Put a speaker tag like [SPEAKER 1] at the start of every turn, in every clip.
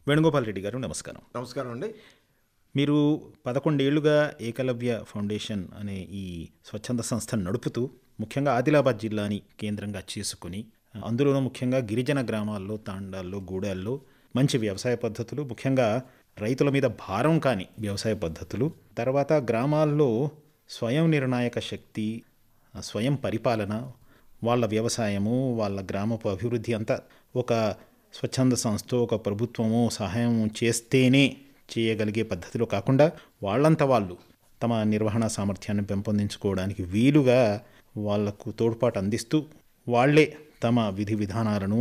[SPEAKER 1] వేణుగోపాల్ రెడ్డి గారు నమస్కారం.
[SPEAKER 2] నమస్కారం అండి.
[SPEAKER 1] మీరు 11 ఏళ్లుగా ఏకలవ్య ఫౌండేషన్ అనే ఈ స్వచ్ఛంద సంస్థను నడుపుతూ ముఖ్యంగా ఆదిలాబాద్ జిల్లాని కేంద్రంగా చేసుకుని అందులోనూ ముఖ్యంగా గిరిజన గ్రామాల్లో, తాండాల్లో, గూడాల్లో మంచి వ్యవసాయ పద్ధతులు, ముఖ్యంగా రైతుల మీద భారం కాని వ్యవసాయ పద్ధతులు, తర్వాత గ్రామాల్లో స్వయం నిర్ణాయక శక్తి, స్వయం పరిపాలన, వాళ్ళ వ్యవసాయము, వాళ్ళ గ్రామపు అభివృద్ధి అంతా ఒక స్వచ్ఛంద సంస్థ, ఒక ప్రభుత్వము సహాయం చేస్తేనే చేయగలిగే పద్ధతిలో కాకుండా వాళ్ళంతా వాళ్ళు తమ నిర్వహణ సామర్థ్యాన్ని పెంపొందించుకోవడానికి వీలుగా వాళ్లకు తోడ్పాటు అందిస్తూ వాళ్లే తమ విధి విధానాలను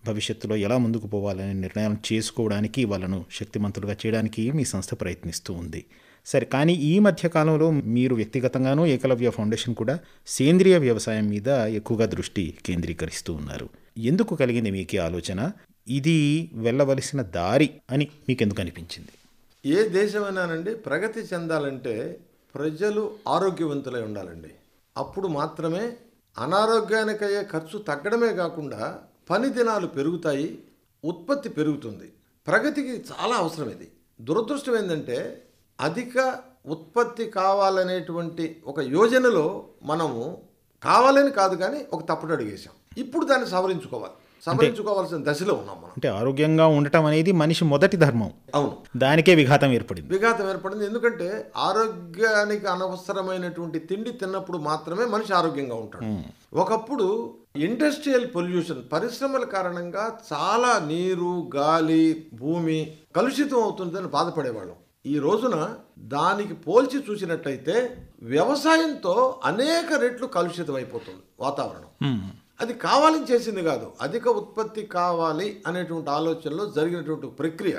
[SPEAKER 1] భవిష్యత్తులో ఎలా ముందుకు పోవాలనే నిర్ణయం చేసుకోవడానికి, వాళ్ళను శక్తిమంతులుగా చేయడానికి మీ సంస్థ ప్రయత్నిస్తూ ఉంది. సరే, కానీ ఈ మధ్య కాలంలో మీరు వ్యక్తిగతంగానూ ఏకలవ్య ఫౌండేషన్ కూడా సేంద్రియ వ్యవసాయం మీద ఎక్కువగా దృష్టి కేంద్రీకరిస్తూ ఉన్నారు. ఎందుకు కలిగింది మీకు ఈ ఆలోచన? ఇది వెళ్ళవలసిన దారి అని మీకెందుకు అనిపించింది?
[SPEAKER 2] ఏ దేశమైనానండి ప్రగతి చెందాలంటే ప్రజలు ఆరోగ్యవంతులై ఉండాలండి. అప్పుడు మాత్రమే అనారోగ్యానికి అయ్యే ఖర్చు తగ్గడమే కాకుండా పని దినాలు పెరుగుతాయి, ఉత్పత్తి పెరుగుతుంది. ప్రగతికి చాలా అవసరం ఇది. దురదృష్టం ఏంటంటే అధిక ఉత్పత్తి కావాలనేటువంటి ఒక యోజనలో మనము కావాలని కాదు కానీ ఒక తప్పుడు అడిగేసాం. ఇప్పుడు దాన్ని సవరించుకోవాల్సిన దశలో ఉన్నాం మనం.
[SPEAKER 1] అంటే ఆరోగ్యంగా ఉండటం అనేది మనిషి మొదటి ధర్మం.
[SPEAKER 2] అవును,
[SPEAKER 1] దానికే విఘాతం ఏర్పడింది.
[SPEAKER 2] ఎందుకంటే ఆరోగ్యానికి అనవసరమైనటువంటి తిండి తిన్నప్పుడు మాత్రమే మనిషి ఆరోగ్యంగా ఉంటాడు. ఒకప్పుడు ఇండస్ట్రియల్ పొల్యూషన్, పరిశ్రమల కారణంగా చాలా నీరు, గాలి, భూమి కలుషితం అవుతుందని బాధపడేవాళ్ళం. ఈ రోజున దానికి పోల్చి చూసినట్లయితే వ్యవసాయంతో అనేక రెట్లు కలుషితం అయిపోతుంది వాతావరణం. అది కావాలని చేసింది కాదు, అధిక ఉత్పత్తి కావాలి అనేటువంటి ఆలోచనలో జరిగినటువంటి ప్రక్రియ.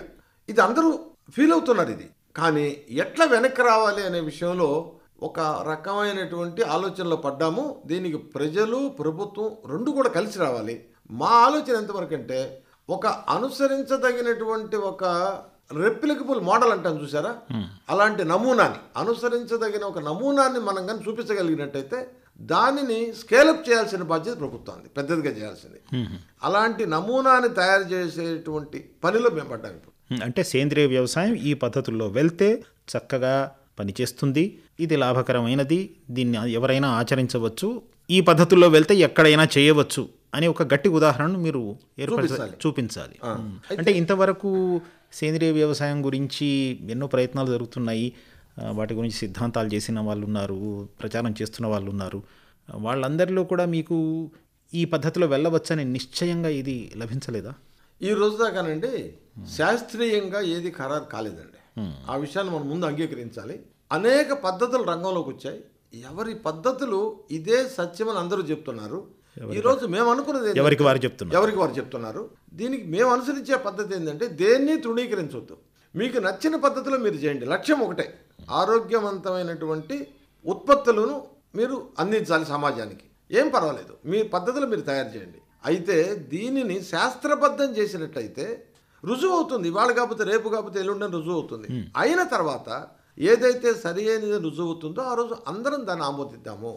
[SPEAKER 2] ఇది అందరూ ఫీల్ అవుతున్నారు. ఇది కానీ ఎట్లా వెనక్కి రావాలి అనే విషయంలో ఒక రకమైనటువంటి ఆలోచనలో పడ్డాము. దీనికి ప్రజలు, ప్రభుత్వం రెండు కూడా కలిసి రావాలి. మా ఆలోచన ఎంతవరకు అంటే ఒక అనుసరించదగినటువంటి ఒక రెప్లికబుల్ మోడల్ అంటాం చూసారా, అలాంటి నమూనాని, అనుసరించదగిన ఒక నమూనాన్ని మనం కానీ చూపించగలిగినట్టయితే దానిని స్కేలప్ చేయాల్సిన బాధ్యత ప్రభుత్వాన్ని, పెద్దదిగా చేయాల్సింది. అలాంటి నమూనాని తయారు చేసేటువంటి పనిలో మేము పడ్డాం ఇప్పుడు.
[SPEAKER 1] అంటే సేంద్రియ వ్యవసాయం ఈ పద్ధతుల్లో వెళ్తే చక్కగా పనిచేస్తుంది, ఇది లాభకరమైనది, దీన్ని ఎవరైనా ఆచరించవచ్చు, ఈ పద్ధతుల్లో వెళ్తే ఎక్కడైనా చేయవచ్చు అని ఒక గట్టి ఉదాహరణను మీరు చూపించాలి. అంటే ఇంతవరకు సేంద్రియ వ్యవసాయం గురించి ఎన్నో ప్రయత్నాలు జరుగుతున్నాయి. వాటి గురించి సిద్ధాంతాలు చేసిన వాళ్ళు ఉన్నారు, ప్రచారం చేస్తున్న వాళ్ళు ఉన్నారు. వాళ్ళందరిలో కూడా మీకు ఈ పద్ధతిలో వెళ్ళవచ్చని నిశ్చయంగా ఇది లభించలేదా?
[SPEAKER 2] ఈ రోజు దాకానండి శాస్త్రీయంగా ఏది ఖరారు కాలేదండి. ఆ విషయాన్ని మనం ముందు అంగీకరించాలి. అనేక పద్ధతులు రంగంలోకి వచ్చాయి. ఎవరి పద్ధతులు ఇదే సత్యమని అందరూ చెప్తున్నారు. ఈరోజు మేము అనుకున్నది
[SPEAKER 1] ఎవరికి వారు
[SPEAKER 2] చెప్తున్నారు. దీనికి మేము అనుసరించే పద్ధతి ఏంటంటే దేన్ని తృణీకరించవద్దు. మీకు నచ్చిన పద్ధతిలో మీరు చేయండి. లక్ష్యం ఒకటే, ఆరోగ్యవంతమైనటువంటి ఉత్పత్తులను మీరు అందించాలి సమాజానికి. ఏం పర్వాలేదు, మీ పద్ధతులు మీరు తయారు చేయండి. అయితే దీనిని శాస్త్రబద్ధం చేసినట్లయితే రుజువు అవుతుంది. ఇవాళ కాకపోతే రేపు కాకపోతే ఎల్లుండని రుజువు అవుతుంది. అయిన తర్వాత ఏదైతే సరి అయినది రుజువు అవుతుందో ఆ రోజు అందరం దాన్ని ఆమోదిద్దాము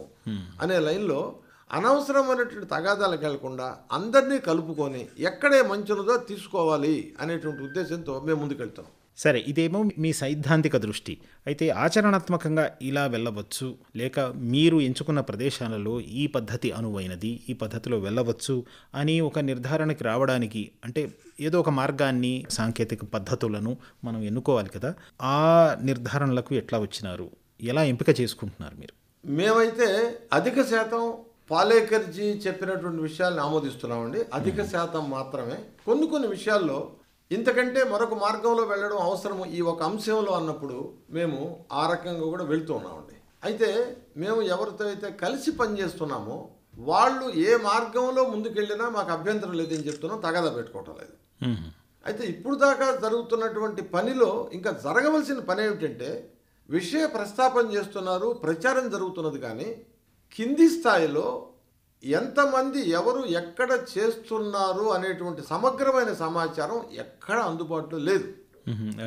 [SPEAKER 2] అనే లైన్లో అనవసరమైనటువంటి తగాదాలకు వెళ్లకుండా అందరినీ కలుపుకొని ఎక్కడే మంచి ఉన్నదో తీసుకోవాలి అనేటువంటి ఉద్దేశంతో మేము ముందుకెళ్తాం.
[SPEAKER 1] సరే, ఇదేమో మీ సైద్ధాంతిక దృష్టి. అయితే ఆచరణాత్మకంగా ఇలా వెళ్ళవచ్చు, లేక మీరు ఎంచుకున్న ప్రదేశాలలో ఈ పద్ధతి అనువైనది, ఈ పద్ధతిలో వెళ్ళవచ్చు అని ఒక నిర్ధారణకి రావడానికి, అంటే ఏదో ఒక మార్గాన్ని, సాంకేతిక పద్ధతులను మనం ఎన్నుకోవాలి కదా. ఆ నిర్ధారణలకు ఎట్లా వచ్చినారు, ఎలా ఎంపిక చేసుకుంటున్నారు మీరు?
[SPEAKER 2] మేమైతే అధిక శాతం పాలేకర్జీ చెప్పినటువంటి విషయాలను ఆమోదిస్తున్నామండి. అధిక శాతం మాత్రమే. కొన్ని విషయాల్లో ఇంతకంటే మరొక మార్గంలో వెళ్ళడం అవసరము ఈ ఒక అంశంలో అన్నప్పుడు మేము ఆ రకంగా కూడా వెళ్తూ ఉన్నామండి. అయితే మేము ఎవరితో అయితే కలిసి పనిచేస్తున్నామో వాళ్ళు ఏ మార్గంలో ముందుకెళ్ళినా మాకు అభ్యంతరం లేదని చెప్తున్నాం, తగాదా పెట్టుకోవటం లేదు. అయితే ఇప్పుడు దాకా జరుగుతున్నటువంటి పనిలో ఇంకా జరగవలసిన పని ఏమిటంటే విషయ ప్రస్తాపన చేస్తున్నారు, ప్రచారం జరుగుతున్నది, కానీ కింది స్థాయిలో ఎంతమంది ఎవరు ఎక్కడ చేస్తున్నారు అనేటువంటి సమగ్రమైన సమాచారం ఎక్కడ అందుబాటులో లేదు.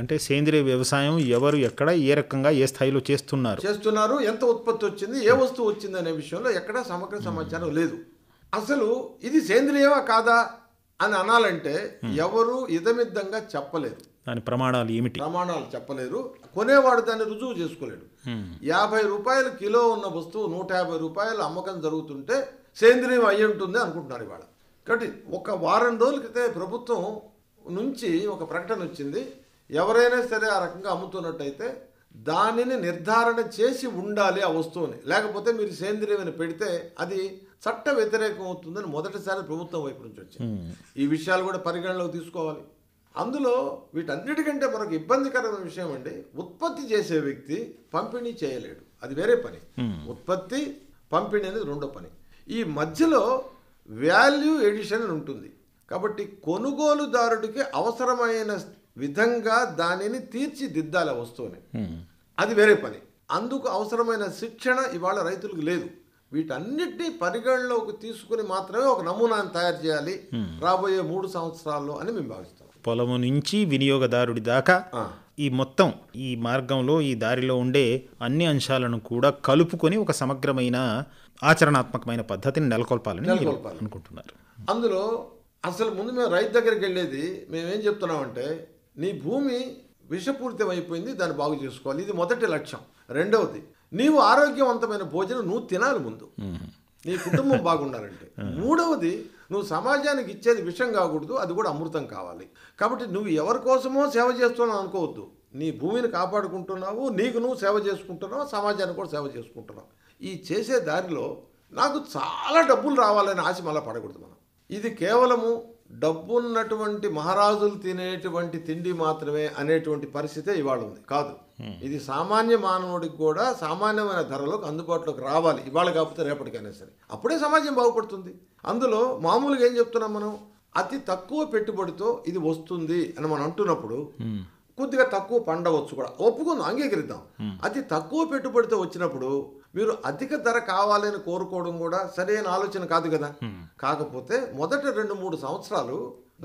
[SPEAKER 1] అంటే సేంద్రియ వ్యవసాయం ఎవరు ఎక్కడ ఏ రకంగా ఏ స్థాయిలో చేస్తున్నారు,
[SPEAKER 2] ఎంత ఉత్పత్తి వచ్చింది, ఏ వస్తువు వచ్చింది అనే విషయంలో ఎక్కడ సమగ్ర సమాచారం లేదు. అసలు ఇది సేంద్రియమా కాదా అని అనాలంటే ఎవరు ఇదమిద్దంగా చెప్పలేరు.
[SPEAKER 1] దాని ప్రమాణాలు ఏమిటి?
[SPEAKER 2] ప్రమాణాలు చెప్పలేరు. కొనేవాడు దాన్ని రుజువు చేసుకోలేడు. 50 రూపాయలు కిలో ఉన్న వస్తువు 150 రూపాయలు అమ్మకం జరుగుతుంటే సేంద్రియం అయ్యి ఉంటుంది అనుకుంటున్నారు ఇవాళ. కాబట్టి ఒక వారం రోజుల క్రితం ప్రభుత్వం నుంచి ఒక ప్రకటన వచ్చింది, ఎవరైనా సరే ఆ రకంగా అమ్ముతున్నట్టయితే దానిని నిర్ధారణ చేసి ఉండాలి ఆ వస్తువుని, లేకపోతే మీరు సేంద్రియం పెడితే అది చట్ట వ్యతిరేకం అవుతుందని మొదటిసారి ప్రభుత్వం వైపు నుంచి వచ్చింది. ఈ విషయాలు కూడా పరిగణలోకి తీసుకోవాలి. అందులో వీటన్నిటికంటే మనకు ఇబ్బందికరమైన విషయం అండి, ఉత్పత్తి చేసే వ్యక్తి పంపిణీ చేయలేడు, అది వేరే పని. ఉత్పత్తి పంపిణీ అనేది రెండో పని. ఈ మధ్యలో వాల్యూ ఎడిషన్ అని ఉంటుంది. కాబట్టి కొనుగోలుదారుడికి అవసరమైన విధంగా దానిని తీర్చిదిద్దాలి ఆ వస్తువుని, అది వేరే పని. అందుకు అవసరమైన శిక్షణ ఇవాళ రైతులకు లేదు. వీటన్నిటినీ పరిగణలోకి తీసుకుని మాత్రమే ఒక నమూనాను తయారు చేయాలి రాబోయే 3 సంవత్సరాల్లో అని మేము భావిస్తాం.
[SPEAKER 1] పొలము నుంచి వినియోగదారుడి దాకా ఈ మొత్తం ఈ మార్గంలో ఈ దారిలో ఉండే అన్ని అంశాలను కూడా కలుపుకొని ఒక సమగ్రమైన ఆచరణాత్మకమైన పద్ధతిని నెలకొల్పాలని అనుకుంటున్నారు.
[SPEAKER 2] అందులో అసలు ముందు మేము రైతు దగ్గరికి వెళ్ళేది, మేమేం చెప్తున్నామంటే నీ భూమి విషపూరితం అయిపోయింది, దాన్ని బాగు చేసుకోవాలి, ఇది మొదటి లక్ష్యం. రెండవది, నీవు ఆరోగ్యవంతమైన భోజనం నువ్వు తినాలి ముందు, నీ కుటుంబం బాగుండాలంటే. మూడవది, నువ్వు సమాజానికి ఇచ్చేది విషం కాకూడదు, అది కూడా అమృతం కావాలి. కాబట్టి నువ్వు ఎవరి కోసమో సేవ చేస్తున్నావు అనుకోవద్దు, నీ భూమిని కాపాడుకుంటున్నావు, నీకు నువ్వు సేవ చేసుకుంటున్నావు, సమాజానికి కూడా సేవ చేసుకుంటున్నావు. ఈ చేసే దారిలో నాకు చాలా డబ్బులు రావాలని ఆశ మళ్ళీ పడకూడదు మనం. ఇది కేవలము డబ్బున్నటువంటి మహారాజులు తినేటువంటి తిండి మాత్రమే అనేటువంటి పరిస్థితే ఇవాళ ఉంది కాదు. ఇది సామాన్య మానవుడికి కూడా సామాన్యమైన ధరలకు అందుబాటులోకి రావాలి, ఇవాళ కాకపోతే రేపటికైనా సరే. అప్పుడే సమాజం బాగుపడుతుంది. అందులో మామూలుగా ఏం చెప్తున్నాం మనం, అతి తక్కువ పెట్టుబడితో ఇది వస్తుంది అని మనం అంటున్నప్పుడు కొద్దిగా తక్కువ పండవచ్చు కూడా, ఒప్పుకుందాం, అంగీకరిద్దాం. అతి తక్కువ పెట్టుబడితో వచ్చినప్పుడు మీరు అధిక ధర కావాలని కోరుకోవడం కూడా సరైన ఆలోచన కాదు కదా. కాకపోతే మొదట 2-3 సంవత్సరాలు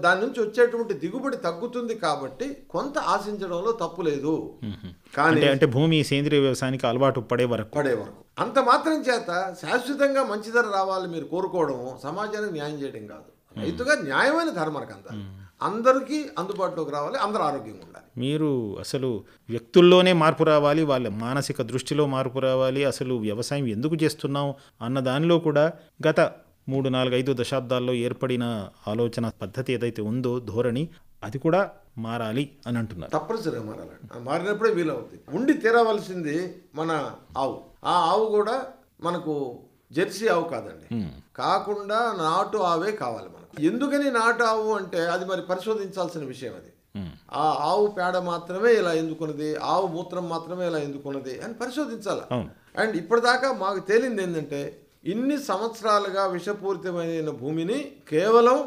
[SPEAKER 2] దాని నుంచి వచ్చేటువంటి దిగుబడి తగ్గుతుంది కాబట్టి కొంత ఆశించడంలో తప్పు లేదు. కానీ
[SPEAKER 1] అంటే భూమి సేంద్రియ వ్యవసాయానికి అలవాటు పడే వరకు
[SPEAKER 2] అంత మాత్రం చేత శాశ్వతంగా మంచి ధర రావాలి మీరు కోరుకోవడం సమాజానికి న్యాయం చేయడం కాదు. రైతుగా న్యాయమైన ధర మనకు అందరికీ అందుబాటులోకి రావాలి, అందరూ ఆరోగ్యంగా ఉండాలి.
[SPEAKER 1] మీరు అసలు వ్యక్తుల్లోనే మార్పు రావాలి, వాళ్ళ మానసిక దృష్టిలో మార్పు రావాలి, అసలు వ్యవసాయం ఎందుకు చేస్తున్నాం అన్న దానిలో కూడా గత 3, 4, 5 దశాబ్దాల్లో ఏర్పడిన ఆలోచన పద్ధతి ఏదైతే ఉందో ధోరణి, అది కూడా మారాలి అని అంటున్నారు.
[SPEAKER 2] తప్పనిసరిగా మారాలండి. మారినప్పుడే వీలవుతుంది. ఉండి తీరవలసింది మన ఆవు. ఆ ఆవు కూడా మనకు జెర్సీ ఆవు కాదండి, కాకుండా నాటు ఆవే కావాలి మనకు. ఎందుకని నాటు ఆవు అంటే అది మరి పరిశోధించాల్సిన విషయం. అది ఆ ఆవు పేడ మాత్రమే ఇలా ఎందుకున్నది, ఆవు మూత్రం మాత్రమే ఇలా ఎందుకున్నది అని పరిశోధించాలి. అండ్ ఇప్పటిదాకా మాకు తేలింది ఏంటంటే, ఇన్ని సంవత్సరాలుగా విషపూరితమైన భూమిని కేవలం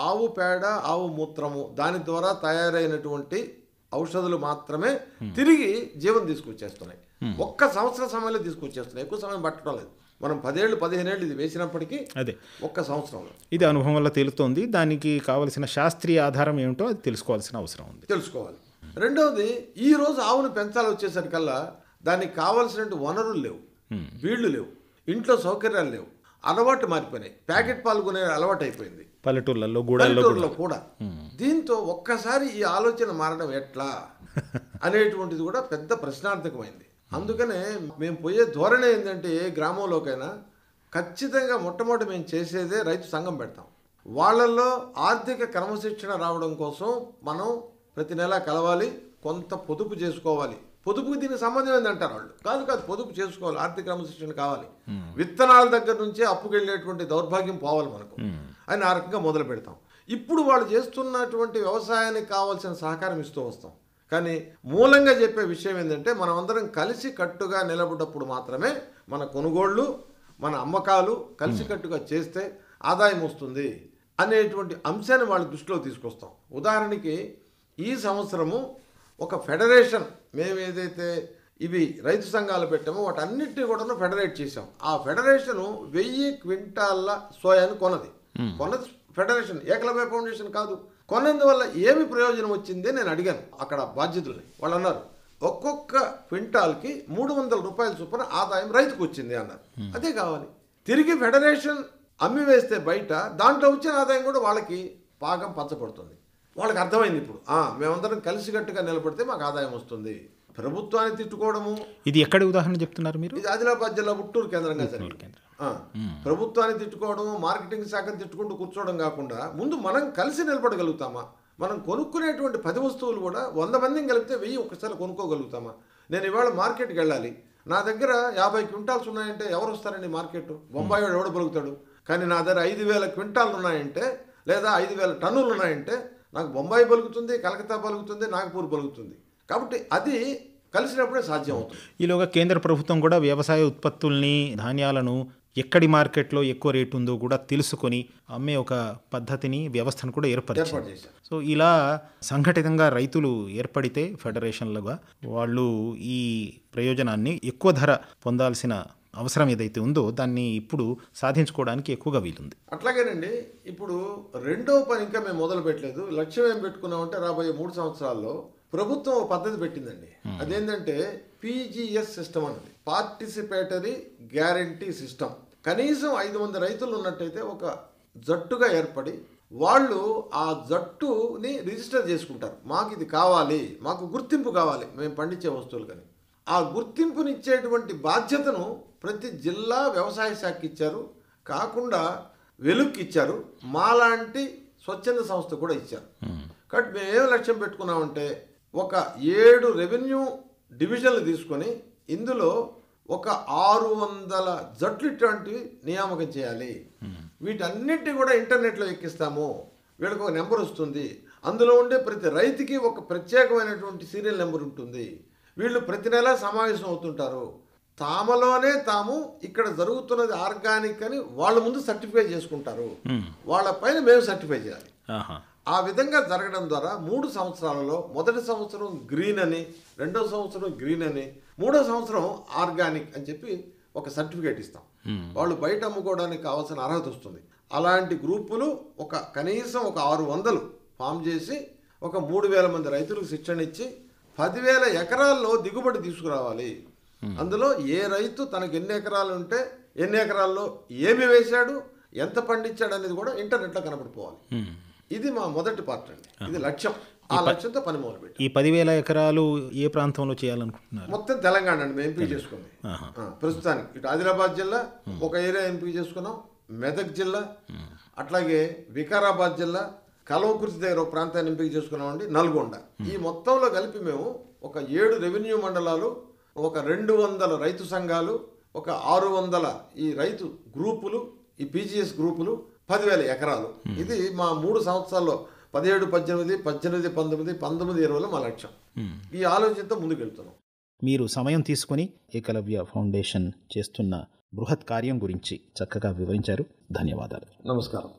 [SPEAKER 2] ఆవు పేడ, ఆవు మూత్రము, దాని ద్వారా తయారైనటువంటి ఔషధాలు మాత్రమే తిరిగి జీవం తీసుకొచ్చేస్తున్నాయి. ఒక్క సంవత్సరం సమయంలో తీసుకొచ్చేస్తున్నాయి, ఎక్కువ సమయం పట్టడం లేదు. మనం 10 ఏళ్ళు 15 ఏళ్ళు ఇది వేసినప్పటికీ
[SPEAKER 1] అదే
[SPEAKER 2] ఒక్క సంవత్సరంలో
[SPEAKER 1] ఇది అనుభవం వల్ల తెలుస్తోంది. దానికి కావలసిన శాస్త్రీయ ఆధారం ఏమిటో అది తెలుసుకోవాల్సిన అవసరం ఉంది,
[SPEAKER 2] తెలుసుకోవాలి. రెండవది, ఈ రోజు ఆవును పెంచాలి వచ్చేసరికల్లా దానికి కావాల్సినటువంటి వనరులు లేవు, వీళ్లు లేవు, ఇంట్లో సౌకర్యాలు లేవు, అలవాటు మారిపోయినాయి. ప్యాకెట్ పాల్గొనే అలవాటు అయిపోయింది
[SPEAKER 1] పల్లెటూర్లలో
[SPEAKER 2] కూడా. దీంతో ఒక్కసారి ఈ ఆలోచన మారడం ఎట్లా అనేటువంటిది కూడా పెద్ద ప్రశ్నార్థకమైంది. అందుకనే మేము పోయే ధోరణి ఏంటంటే, ఏ గ్రామంలోకైనా ఖచ్చితంగా మొట్టమొదటి మేము చేసేదే రైతు సంఘం పెడతాం. వాళ్ళల్లో ఆర్థిక క్రమశిక్షణ రావడం కోసం మనం ప్రతి నెల కలవాలి, కొంత పొదుపు చేసుకోవాలి. పొదుపుకి దీనికి సంబంధం ఏంటంటారు వాళ్ళు. కాదు, పొదుపు చేసుకోవాలి, ఆర్థిక క్రమశిక్షణ కావాలి. విత్తనాల దగ్గర నుంచే అప్పుకెళ్ళేటువంటి దౌర్భాగ్యం పోవాలి మనకు అని ఆ రకంగా మొదలు పెడతాం. ఇప్పుడు వాళ్ళు చేస్తున్నటువంటి వ్యవసాయానికి కావాల్సిన సహకారం ఇస్తూ వస్తాం. కానీ మూలంగా చెప్పే విషయం ఏంటంటే, మనం అందరం కలిసి కట్టుగా నిలబడ్డప్పుడు మాత్రమే మన కొనుగోళ్లు, మన అమ్మకాలు కలిసికట్టుగా చేస్తే ఆదాయం వస్తుంది అనేటువంటి అంశాన్ని వాళ్ళ దృష్టిలో తీసుకొస్తాం. ఉదాహరణకి ఈ సంవత్సరము ఒక ఫెడరేషన్, మేము ఏదైతే ఇవి రైతు సంఘాలు పెట్టామో వాటన్నిటిని కూడా ఫెడరేట్ చేసాం. ఆ ఫెడరేషను 1000 క్వింటాళ్ళ సోయాను కొన్నది ఫెడరేషన్, ఏకలవ్య ఫౌండేషన్ కాదు. కొన్నందువల్ల ఏమి ప్రయోజనం వచ్చిందే నేను అడిగాను అక్కడ బాధ్యతల్ని. వాళ్ళు అన్నారు, ఒక్కొక్క క్వింటాల్కి 300 రూపాయల చొప్పున ఆదాయం రైతుకు వచ్చింది అన్నారు. అదే కావాలి. తిరిగి ఫెడరేషన్ అమ్మి వేస్తే బయట దాంట్లో వచ్చిన ఆదాయం కూడా వాళ్ళకి పాకం పంచబడుతుంది. వాళ్ళకి అర్థమైంది ఇప్పుడు మేమందరం కలిసికట్టుగా నిలబడితే మాకు ఆదాయం వస్తుంది. ప్రభుత్వాన్ని తిట్టుకోవడము,
[SPEAKER 1] ఇది ఎక్కడి ఉదాహరణ చెప్తున్నారు మీరు?
[SPEAKER 2] ఇది ఆదిలాబాద్ జిల్లా పుట్టూరు కేంద్రంగా జరిగింది. ప్రభుత్వాన్ని తిట్టుకోవడం, మార్కెటింగ్ శాఖను తిట్టుకుంటూ కూర్చోవడం కాకుండా ముందు మనం కలిసి నిలబడగలుగుతామా? మనం కొనుక్కునేటువంటి 10 వస్తువులు కూడా 100 మందిని కలిపితే 1000 ఒక్కసారి కొనుక్కోగలుగుతామా? నేను ఇవాళ మార్కెట్కి వెళ్ళాలి, నా దగ్గర 50 క్వింటాల్స్ ఉన్నాయంటే ఎవరు వస్తారండి మార్కెట్? బొంబాయి వాడు ఎవడు పలుకుతాడు? కానీ నా దగ్గర 5000 క్వింటాలు ఉన్నాయంటే, లేదా 5000 టన్నులు ఉన్నాయంటే నాకు బొంబాయి పలుకుతుంది, కలకత్తా పలుకుతుంది, నాగపూర్ పలుకుతుంది. కాబట్టి అది కలిసినప్పుడే సాధ్యం అవుతుంది.
[SPEAKER 1] ఈలోగా కేంద్ర ప్రభుత్వం కూడా వ్యవసాయ ఉత్పత్తుల్ని, ధాన్యాలను ఎక్కడి మార్కెట్లో ఎక్కువ రేటు ఉందో కూడా తెలుసుకొని అమ్మే ఒక పద్ధతిని, వ్యవస్థను కూడా ఏర్పరిచారు. సో ఇలా సంఘటితంగా రైతులు ఏర్పడితే ఫెడరేషన్లుగా వాళ్ళు ఈ ప్రయోజనాన్ని, ఎక్కువ ధర పొందాల్సిన అవసరం ఏదైతే ఉందో దాన్ని ఇప్పుడు సాధించుకోవడానికి ఎక్కువగా వీలుంది.
[SPEAKER 2] అట్లాగేనండి. ఇప్పుడు రెండో పని ఇంకా మేము మొదలు పెట్టలేదు. లక్ష్యం ఏం పెట్టుకున్నామంటే రాబోయే 3 సంవత్సరాల్లో ప్రభుత్వం ఒక పద్ధతి పెట్టిందండి. అదేంటంటే PGS సిస్టమ్ అన్నది, పార్టిసిపేటరీ గ్యారంటీ సిస్టమ్. కనీసం 500 రైతులు ఉన్నట్టయితే ఒక జట్టుగా ఏర్పడి వాళ్ళు ఆ జట్టుని రిజిస్టర్ చేసుకుంటారు. మాకు ఇది కావాలి, మాకు గుర్తింపు కావాలి మేము పండించే వస్తువులు. కానీ ఆ గుర్తింపునిచ్చేటువంటి బాధ్యతను ప్రతి జిల్లా వ్యవసాయ శాఖకి ఇచ్చారు. కాకుండా వెలుక్కి ఇచ్చారు, మాలాంటి స్వచ్ఛంద సంస్థ కూడా ఇచ్చారు. కాబట్టి మేము ఏం లక్ష్యం పెట్టుకున్నామంటే ఒక 7 రెవెన్యూ డివిజన్లు తీసుకొని ఇందులో ఒక 600 జట్లు ఇటువంటివి నియామకం చేయాలి. వీటన్నిటిని కూడా ఇంటర్నెట్లో ఎక్కిస్తాము. వీళ్ళకి ఒక నెంబర్ వస్తుంది, అందులో ఉండే ప్రతి రైతుకి ఒక ప్రత్యేకమైనటువంటి సీరియల్ నెంబర్ ఉంటుంది. వీళ్ళు ప్రతి నెల సమావేశం అవుతుంటారు. తామలోనే తాము ఇక్కడ జరుగుతున్నది ఆర్గానిక్ అని వాళ్ళ ముందు సర్టిఫై చేసుకుంటారు. వాళ్ళ పైన మేము సర్టిఫై చేయాలి. ఆ విధంగా జరగడం ద్వారా 3 సంవత్సరాలలో మొదటి సంవత్సరం గ్రీన్ అని, రెండో సంవత్సరం గ్రీన్ అని, మూడో సంవత్సరం ఆర్గానిక్ అని చెప్పి ఒక సర్టిఫికేట్ ఇస్తాం. వాళ్ళు బయట అమ్ముకోవడానికి కావాల్సిన అర్హత వస్తుంది. అలాంటి గ్రూపులు కనీసం ఒక 600 ఫామ్ చేసి ఒక 3000 మంది రైతులకు శిక్షణ ఇచ్చి 10,000 ఎకరాల్లో దిగుబడి తీసుకురావాలి. అందులో ఏ రైతు తనకు ఎన్ని ఎకరాలు ఉంటే ఎన్ని ఎకరాల్లో ఏమి వేశాడు, ఎంత పండించాడు అనేది కూడా ఇంటర్నెట్లో కనబడిపోవాలి. ఇది మా మొదటి పార్ట్ అండి. ఇది లక్ష్యం. ఆ లక్ష్యంతో పని మొదలుపెట్టి
[SPEAKER 1] ఈ 10,000 ఎకరాలు ఏ ప్రాంతంలో చేయాలనుకుంటున్నారు?
[SPEAKER 2] మొత్తం తెలంగాణ అండి. మేము ఎంపిక చేసుకుంది ప్రస్తుతానికి ఇటు ఆదిలాబాద్ జిల్లా ఒక ఏరియా ఎంపిక చేసుకున్నాం, మెదక్ జిల్లా, అట్లాగే వికారాబాద్ జిల్లా, కల్వకుర్తి దగ్గర ఒక ప్రాంతాన్ని ఎంపిక చేసుకున్నామండి, నల్గొండ. ఈ మొత్తంలో కలిపి మేము ఒక 7 రెవెన్యూ మండలాలు, ఒక 200 రైతు సంఘాలు, ఒక 600 ఈ రైతు గ్రూపులు, ఈ PGS గ్రూపులు, 10,000 ఎకరాలు. ఇది మా 3 సంవత్సరాల్లో 17, 18, 19, 19, 20లో మా లక్ష్యం. ఈ ఆలోచనతో ముందుకెళ్తున్నాం.
[SPEAKER 1] మీరు సమయం తీసుకొని ఏకలవ్య ఫౌండేషన్ చేస్తున్న బృహత్ కార్యం గురించి చక్కగా వివరించారు. ధన్యవాదాలు.
[SPEAKER 2] నమస్కారం.